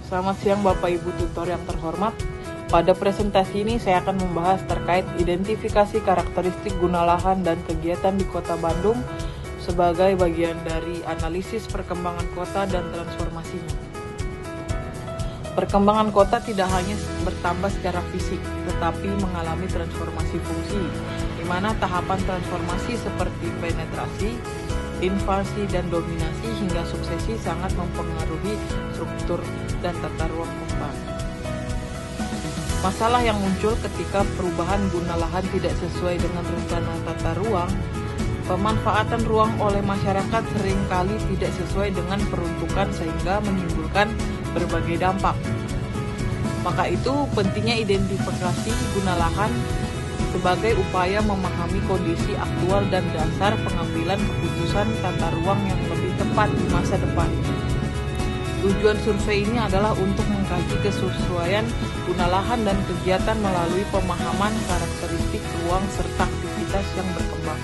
Selamat siang Bapak Ibu tutor yang terhormat. Pada presentasi ini saya akan membahas terkait identifikasi karakteristik guna lahan dan kegiatan di Kota Bandung sebagai bagian dari analisis perkembangan kota dan transformasinya. Perkembangan kota tidak hanya bertambah secara fisik, tetapi mengalami transformasi fungsi, di mana tahapan transformasi seperti penetrasi, invasi, dan dominasi hingga suksesi sangat mempengaruhi struktur dan tata ruang kota. Masalah yang muncul ketika perubahan guna lahan tidak sesuai dengan rencana tata ruang, pemanfaatan ruang oleh masyarakat seringkali tidak sesuai dengan peruntukan sehingga menimbulkan berbagai dampak. Maka itu pentingnya identifikasi guna lahan sebagai upaya memahami kondisi aktual dan dasar pengambilan keputusan tata ruang yang lebih tepat di masa depan. Tujuan survei ini adalah untuk mengkaji kesesuaian guna lahan dan kegiatan melalui pemahaman karakteristik ruang serta aktivitas yang berkembang.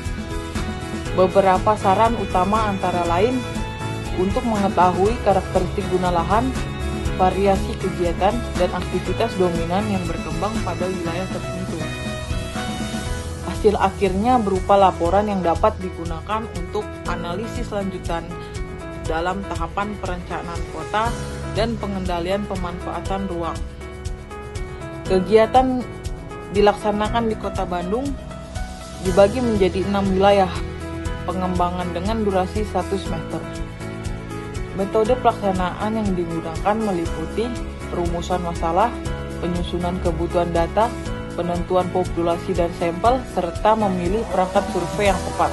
Beberapa saran utama antara lain untuk mengetahui karakteristik guna lahan, variasi kegiatan, dan aktivitas dominan yang berkembang pada wilayah tertentu. Hasil akhirnya berupa laporan yang dapat digunakan untuk analisis lanjutan dalam tahapan perencanaan kota dan pengendalian pemanfaatan ruang. Kegiatan dilaksanakan di Kota Bandung dibagi menjadi 6 wilayah pengembangan dengan durasi 1 semester. Metode pelaksanaan yang digunakan meliputi perumusan masalah, penyusunan kebutuhan data, penentuan populasi dan sampel, serta memilih perangkat survei yang tepat.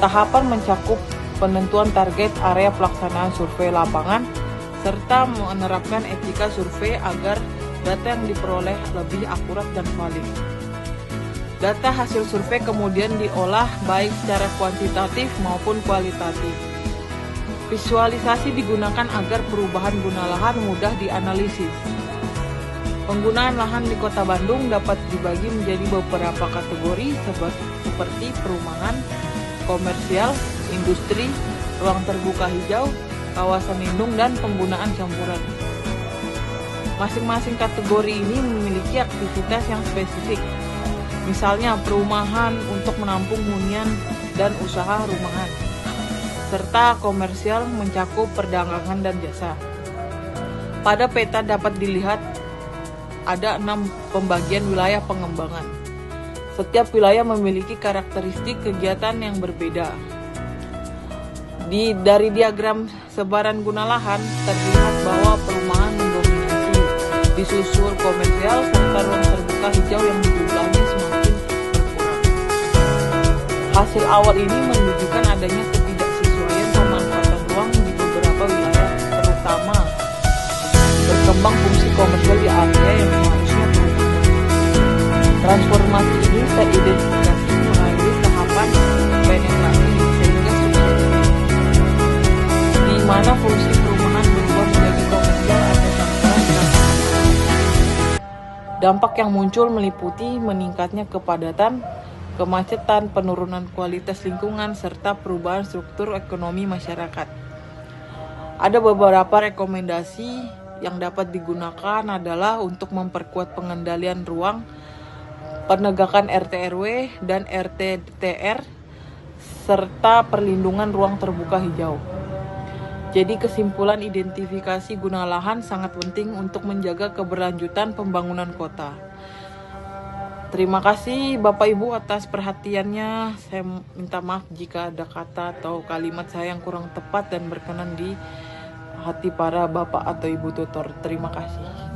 Tahapan mencakup penentuan target area pelaksanaan survei lapangan, serta menerapkan etika survei agar data yang diperoleh lebih akurat dan valid. Data hasil survei kemudian diolah baik secara kuantitatif maupun kualitatif. Visualisasi digunakan agar perubahan guna lahan mudah dianalisis. Penggunaan lahan di Kota Bandung dapat dibagi menjadi beberapa kategori seperti perumahan, komersial, industri, ruang terbuka hijau, kawasan lindung, dan penggunaan campuran. Masing-masing kategori ini memiliki aktivitas yang spesifik. Misalnya perumahan untuk menampung hunian dan usaha rumahan, serta komersial mencakup perdagangan dan jasa. Pada peta dapat dilihat ada 6 pembagian wilayah pengembangan. Setiap wilayah memiliki karakteristik kegiatan yang berbeda. Dari diagram sebaran guna lahan terlihat bahwa perumahan mendominasi, disusul komersial serta ruang terbuka hijau yang jumlahnya semakin berkurang. Hasil awal ini menunjukkan adanya ketidaksesuaian pemanfaatan ruang di beberapa wilayah, terutama berkembang fungsi komersial di area yang seharusnya perumahan. Transformasi ini teridentifikasi melalui tahapan penetrasi sehingga suksesi, di mana fungsi perumahan berubah menjadi komersial atau campuran. Dampak yang muncul meliputi meningkatnya kepadatan, kemacetan, penurunan kualitas lingkungan, serta perubahan struktur ekonomi masyarakat. Ada beberapa rekomendasi yang dapat digunakan adalah untuk memperkuat pengendalian ruang, penegakan RT/RW dan RT/TR, serta perlindungan ruang terbuka hijau. Jadi kesimpulan identifikasi guna lahan sangat penting untuk menjaga keberlanjutan pembangunan kota. Terima kasih Bapak Ibu atas perhatiannya. Saya minta maaf jika ada kata atau kalimat saya yang kurang tepat dan berkenan di hati para Bapak atau Ibu tutor. Terima kasih.